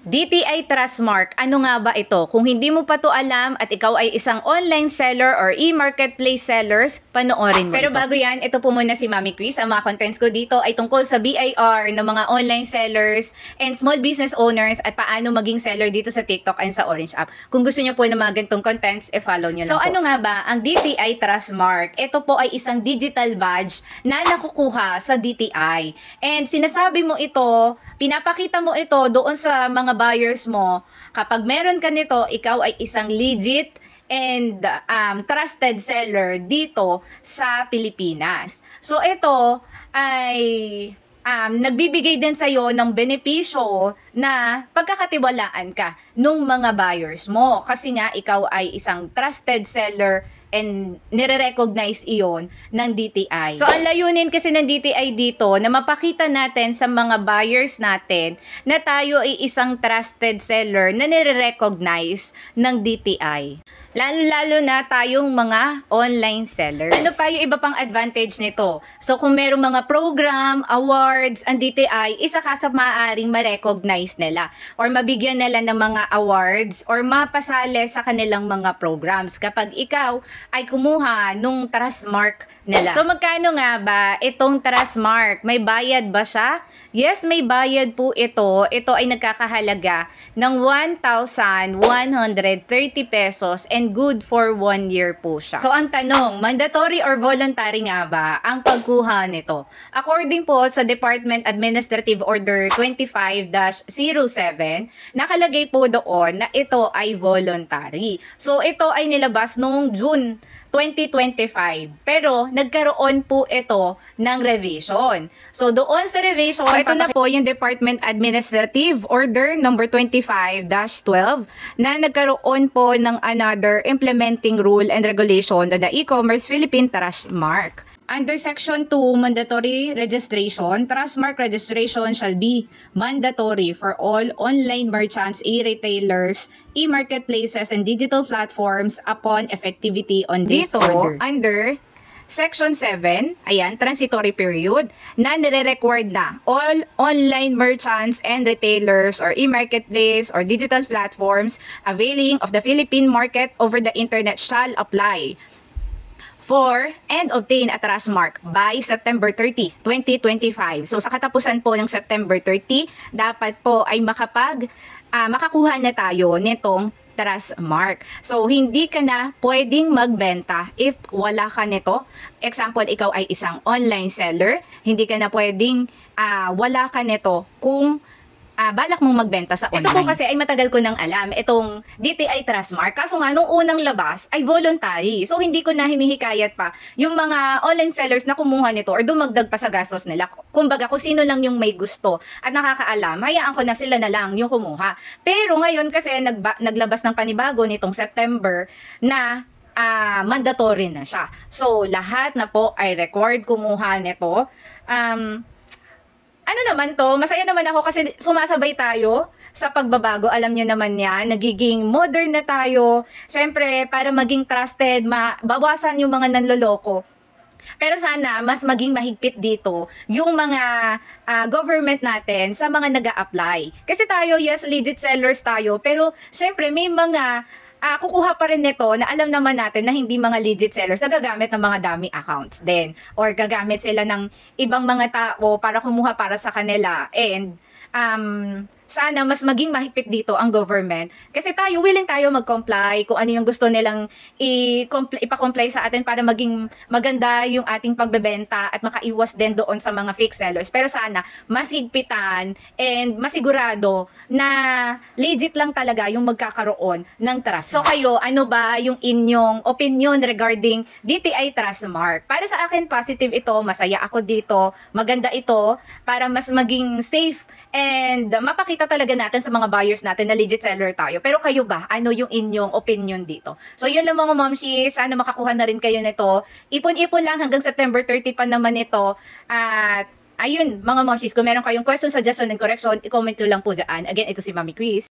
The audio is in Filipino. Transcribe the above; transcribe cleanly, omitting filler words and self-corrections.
DTI Trustmark, ano nga ba ito? Kung hindi mo pa to alam at ikaw ay isang online seller or e-marketplace sellers, panoorin mo Pero bago yan, ito po muna si Mami Chris. Ang mga contents ko dito ay tungkol sa BIR ng mga online sellers and small business owners at paano maging seller dito sa TikTok and sa Orange App. Kung gusto nyo po ng mga ganitong contents, follow nyo lang po. So ano nga ba ang DTI Trustmark? Ito po ay isang digital badge na nakukuha sa DTI. And sinasabi mo ito, pinapakita mo ito doon sa mga buyers mo. Kapag meron ka nito, ikaw ay isang legit and trusted seller dito sa Pilipinas. So ito ay nagbibigay din sa'yo ng benepisyo na pagkakatiwalaan ka nung mga buyers mo. Kasi nga ikaw ay isang trusted seller and nire-recognize iyon ng DTI. So, ang layunin kasi ng DTI dito na mapakita natin sa mga buyers natin na tayo ay isang trusted seller na nire-recognize ng DTI. Lalo-lalo na tayong mga online sellers. Ano pa yung iba pang advantage nito? So, kung merong mga program, awards, ang DTI, isa ka sa maaaring ma-recognize nila or mabigyan nila ng mga awards or mapasali sa kanilang mga programs kapag ikaw ay kumuha nung Trustmark nila. So, magkano nga ba itong Trustmark? May bayad ba siya? Yes, may bayad po ito. Ito ay nagkakahalaga ng 1,130 pesos and good for 1 year po siya. So, ang tanong, mandatory or voluntary nga ba ang pagkuha nito? According po sa Department Administrative Order 25-07, nakalagay po doon na ito ay voluntary. So, ito ay nilabas noong June 2025. Pero, nagkaroon po ito ng revision. So, doon sa revision, ito na po yung Department Administrative Order number 25-12 na nagkaroon po ng another implementing rule and regulation on the e-commerce Philippine Trustmark. Under Section 2, Mandatory Registration, Trustmark registration shall be mandatory for all online merchants, e-retailers, e-marketplaces, and digital platforms upon effectivity on this order. Under Section 7, ayan, transitory period, na nire-required na all online merchants and retailers or e-marketplace or digital platforms availing of the Philippine market over the internet shall apply for and obtain a Trustmark by September 30, 2025. So, sa katapusan po ng September 30, dapat po ay makakuha na tayo nitong Trustmark. So, hindi ka na pwedeng magbenta if wala ka nito. Example, ikaw ay isang online seller. Hindi ka na pwedeng wala ka nito kung balak mong magbenta sa online. Ito po kasi ay matagal ko nang alam, itong DTI Trustmark. Kaso nga, nung unang labas ay voluntary. So, hindi ko na hinihikayat pa yung mga online sellers na kumuha nito or dumagdag pa sa gastos nila. Kumbaga, kung sino lang yung may gusto at nakakaalam, hayaan ko na sila na lang yung kumuha. Pero ngayon kasi naglabas ng panibago nitong September na mandatory na siya. So, lahat na po ay required kumuha nito. Ano naman to, masaya naman ako kasi sumasabay tayo sa pagbabago. Alam nyo naman yan, nagiging modern na tayo. Siyempre, para maging trusted, bawasan yung mga nanloloko. Pero sana, mas maging mahigpit dito yung mga government natin sa mga nag-a-apply. Kasi tayo, yes, legit sellers tayo. Pero, siyempre, may mga kukuha pa rin nito na alam naman natin na hindi mga legit sellers na gagamit ng mga dummy accounts din. Or gagamit sila ng ibang mga tao para kumuha para sa kanila. And sana mas maging mahigpit dito ang government. Kasi tayo, willing tayo mag-comply kung ano yung gusto nilang ipa-comply sa atin para maging maganda yung ating pagbebenta at makaiwas din doon sa mga fake sellers. Pero sana, mas higpitan and masigurado na legit lang talaga yung magkakaroon ng trust. So kayo, ano ba yung inyong opinion regarding DTI Trustmark? Para sa akin, positive ito, masaya ako dito, maganda ito para mas maging safe and mapakita talaga natin sa mga buyers natin na legit seller tayo. Pero kayo ba? Ano yung inyong opinion dito? So, yun lang mga momshi. Sana makakuha na rin kayo nito. Ipon-ipon lang hanggang September 30 pa naman ito. At, ayun, mga momshis, kung meron kayong question, suggestion, and correction, i-comment nyo lang po dyan. Again, ito si Mami Chris.